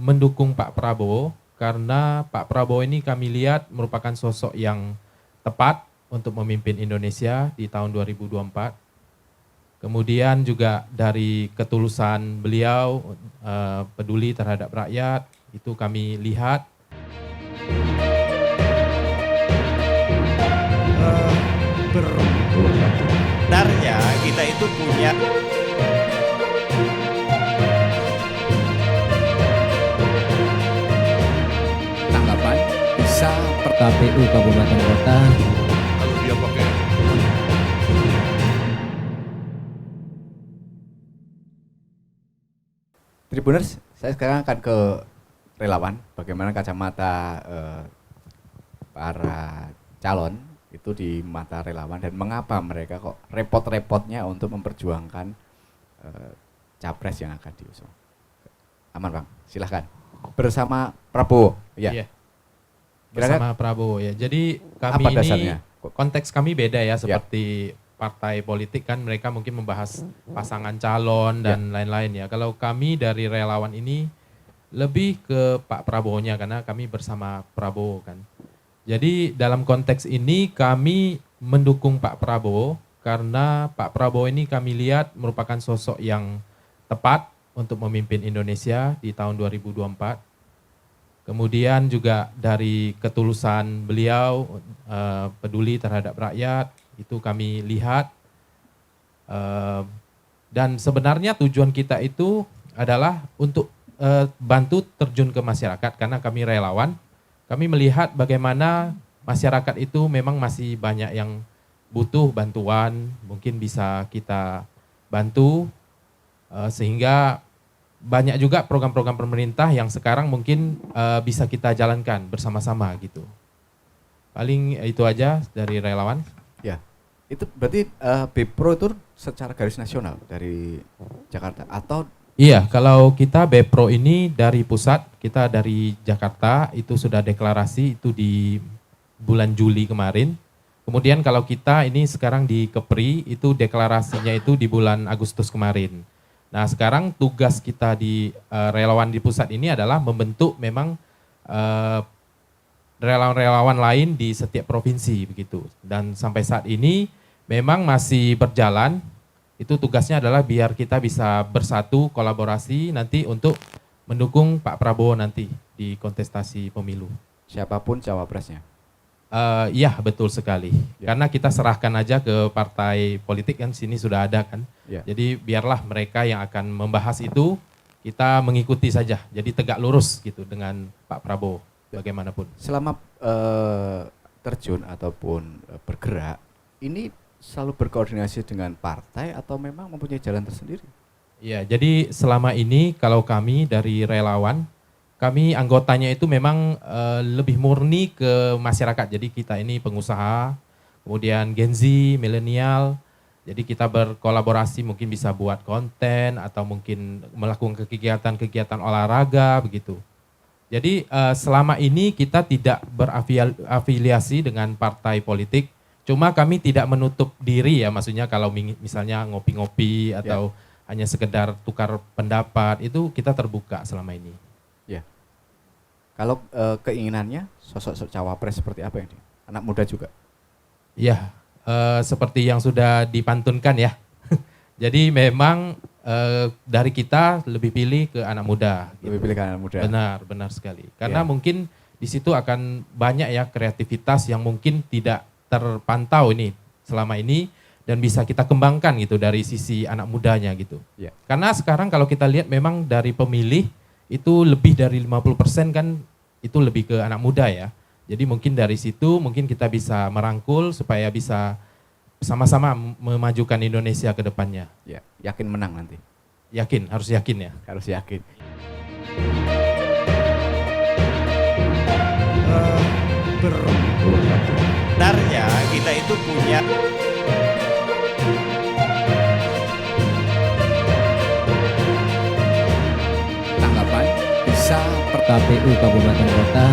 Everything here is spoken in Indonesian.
mendukung Pak Prabowo karena Pak Prabowo ini kami lihat merupakan sosok yang tepat untuk memimpin Indonesia di tahun 2024. Kemudian juga dari ketulusan beliau peduli terhadap rakyat, itu kami lihat. Sebenarnya kita itu punya tanggapan bisa per KPU Kabupaten Kota. Kalau dia pakai Tribuners, saya sekarang akan ke relawan. Bagaimana kacamata para calon itu di mata relawan dan mengapa mereka kok repot-repotnya untuk memperjuangkan capres yang akan diusung. Aman Bang, silahkan. Bersama Prabowo, ya. Iya. Bersama Prabowo ya. Jadi kami apa ini dasarnya? konteks kami beda ya, seperti partai politik kan mereka mungkin membahas pasangan calon dan lain-lain ya. Kalau kami dari relawan ini lebih ke Pak Prabowo-nya karena kami bersama Prabowo kan. Jadi dalam konteks ini kami mendukung Pak Prabowo karena Pak Prabowo ini kami lihat merupakan sosok yang tepat untuk memimpin Indonesia di tahun 2024. Kemudian juga dari ketulusan beliau peduli terhadap rakyat, itu kami lihat. Dan sebenarnya tujuan kita itu adalah untuk bantu terjun ke masyarakat karena kami relawan. Kami melihat bagaimana masyarakat itu memang masih banyak yang butuh bantuan, mungkin bisa kita bantu sehingga banyak juga program-program pemerintah yang sekarang mungkin bisa kita jalankan bersama-sama gitu. Paling itu aja dari relawan. Ya, itu berarti BPRO itu secara garis nasional dari Jakarta atau? Iya, kalau kita BPRO ini dari pusat, kita dari Jakarta itu sudah deklarasi itu di bulan Juli kemarin. Kemudian kalau kita ini sekarang di Kepri itu deklarasinya itu di bulan Agustus kemarin. Nah sekarang tugas kita di relawan di pusat ini adalah membentuk memang relawan-relawan lain di setiap provinsi begitu. Dan sampai saat ini memang masih berjalan. Itu tugasnya adalah biar kita bisa bersatu, kolaborasi nanti untuk mendukung Pak Prabowo nanti di kontestasi pemilu. Siapapun cawapresnya? Iya betul sekali. Ya. Karena kita serahkan aja ke partai politik kan sini sudah ada kan. Ya. Jadi biarlah mereka yang akan membahas itu, kita mengikuti saja. Jadi tegak lurus gitu dengan Pak Prabowo bagaimanapun. Selama terjun ataupun bergerak, ini selalu berkoordinasi dengan partai atau memang mempunyai jalan tersendiri? Iya, jadi selama ini kalau kami dari relawan, kami anggotanya itu memang lebih murni ke masyarakat. Jadi kita ini pengusaha, kemudian Gen Z, milenial. Jadi kita berkolaborasi mungkin bisa buat konten atau mungkin melakukan kegiatan-kegiatan olahraga begitu. Jadi selama ini kita tidak berafiliasi dengan partai politik. Cuma kami tidak menutup diri ya, maksudnya kalau misalnya ngopi-ngopi atau hanya sekedar tukar pendapat, itu kita terbuka selama ini. Ya. Kalau keinginannya sosok cawapres seperti apa ini? Anak muda juga? Ya, seperti yang sudah dipantunkan ya. Jadi memang dari kita lebih pilih ke anak muda. Lebih pilih ke anak muda? Benar sekali. Karena mungkin di situ akan banyak ya kreativitas yang mungkin tidak terpantau ini selama ini dan bisa kita kembangkan gitu dari sisi anak mudanya gitu. Ya. Karena sekarang kalau kita lihat memang dari pemilih itu lebih dari 50% kan itu lebih ke anak muda ya. Jadi mungkin dari situ mungkin kita bisa merangkul supaya bisa sama-sama memajukan Indonesia ke depannya. Ya, yakin menang nanti? Yakin, harus yakin ya. Harus yakin. sebenarnya kita itu punya Tanggapan bisa per KPU Kabupaten Kota.